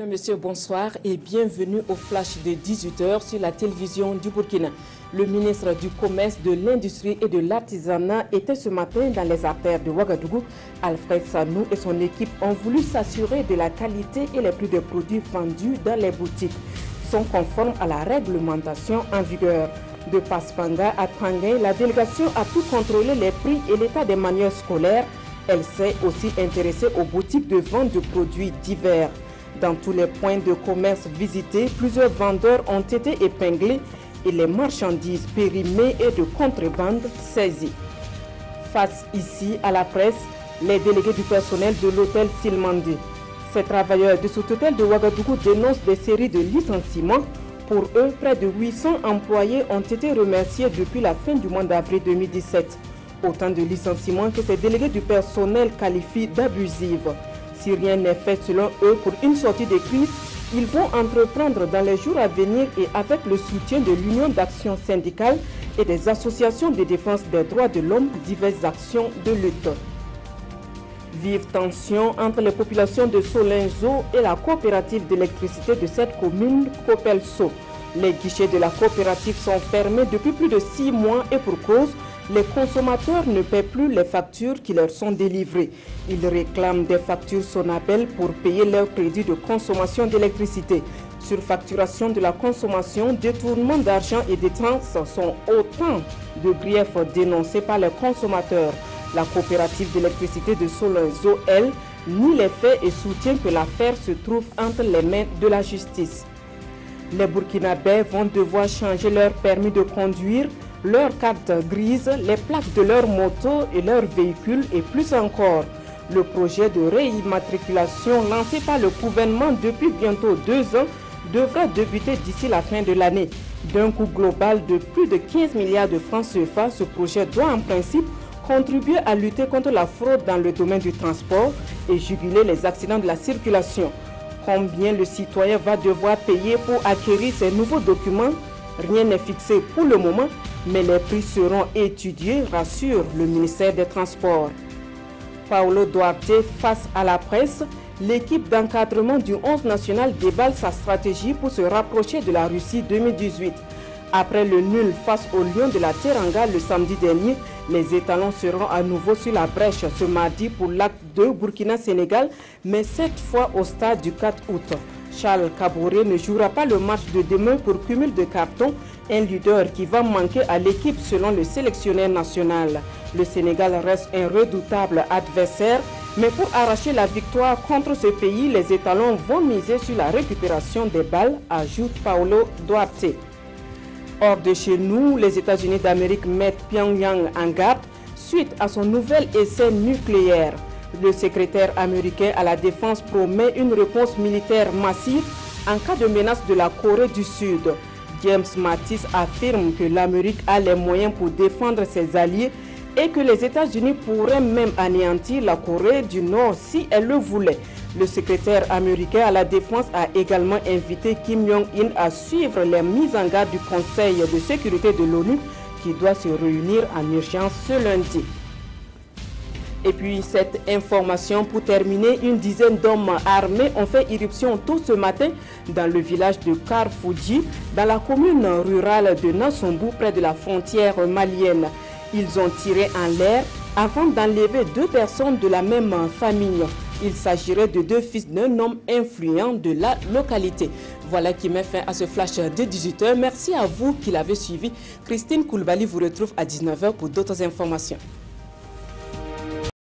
Mesdames, Messieurs, bonsoir et bienvenue au flash de 18h sur la télévision du Burkina. Le ministre du Commerce, de l'Industrie et de l'Artisanat était ce matin dans les artères de Ouagadougou. Alfred Sanou et son équipe ont voulu s'assurer de la qualité et les prix des produits vendus dans les boutiques sont conformes à la réglementation en vigueur. De Paspanga à Tanguay, la délégation a tout contrôlé les prix et l'état des manuels scolaires. Elle s'est aussi intéressée aux boutiques de vente de produits divers. Dans tous les points de commerce visités, plusieurs vendeurs ont été épinglés et les marchandises périmées et de contrebande saisies. Face ici à la presse, les délégués du personnel de l'hôtel Silmandé. Ces travailleurs de ce hôtel de Ouagadougou dénoncent des séries de licenciements. Pour eux, près de 800 employés ont été remerciés depuis la fin du mois d'avril 2017. Autant de licenciements que ces délégués du personnel qualifient d'abusives. Si rien n'est fait selon eux pour une sortie de crise, ils vont entreprendre dans les jours à venir et avec le soutien de l'Union d'action syndicale et des associations de défense des droits de l'homme, diverses actions de lutte. Vive tension entre les populations de Solinzo et la coopérative d'électricité de cette commune, Copelso. Les guichets de la coopérative sont fermés depuis plus de 6 mois et pour cause, les consommateurs ne paient plus les factures qui leur sont délivrées. Ils réclament des factures Sonabel pour payer leur crédit de consommation d'électricité. Surfacturation de la consommation, détournement d'argent et dépenses sont autant de griefs dénoncés par les consommateurs. La coopérative d'électricité de Solinzo, elle, nie les faits et soutient que l'affaire se trouve entre les mains de la justice. Les Burkinabés vont devoir changer leur permis de conduire, leur carte grise, les plaques de leur moto et leurs véhicules et plus encore. Le projet de réimmatriculation lancé par le gouvernement depuis bientôt 2 ans devra débuter d'ici la fin de l'année. D'un coût global de plus de 15 milliards de francs CFA, ce projet doit en principe contribuer à lutter contre la fraude dans le domaine du transport et juguler les accidents de la circulation. Combien le citoyen va devoir payer pour acquérir ces nouveaux documents? Rien n'est fixé pour le moment, mais les prix seront étudiés, rassure le ministère des Transports. Paulo Duarte face à la presse, l'équipe d'encadrement du 11 national déballe sa stratégie pour se rapprocher de la Russie 2018. Après le nul face aux Lions de la Teranga le samedi dernier, les étalons seront à nouveau sur la brèche ce mardi pour l'acte 2 Burkina-Sénégal, mais cette fois au stade du 4 août. Charles Kaboré ne jouera pas le match de demain pour cumul de cartons, un leader qui va manquer à l'équipe selon le sélectionneur national. Le Sénégal reste un redoutable adversaire, mais pour arracher la victoire contre ce pays, les étalons vont miser sur la récupération des balles, ajoute Paulo Duarte. Hors de chez nous, les États-Unis d'Amérique mettent Pyongyang en garde suite à son nouvel essai nucléaire. Le secrétaire américain à la défense promet une réponse militaire massive en cas de menace de la Corée du Sud. James Mattis affirme que l'Amérique a les moyens pour défendre ses alliés et que les États-Unis pourraient même anéantir la Corée du Nord si elle le voulait. Le secrétaire américain à la défense a également invité Kim Jong-un à suivre les mises en garde du Conseil de sécurité de l'ONU qui doit se réunir en urgence ce lundi. Et puis cette information pour terminer, une dizaine d'hommes armés ont fait irruption tôt ce matin dans le village de Karfouji, dans la commune rurale de Nassombo, près de la frontière malienne. Ils ont tiré en l'air avant d'enlever 2 personnes de la même famille. Il s'agirait de 2 fils d'un homme influent de la localité. Voilà qui met fin à ce flash de 18h. Merci à vous qui l'avez suivi. Christine Koulibaly vous retrouve à 19h pour d'autres informations.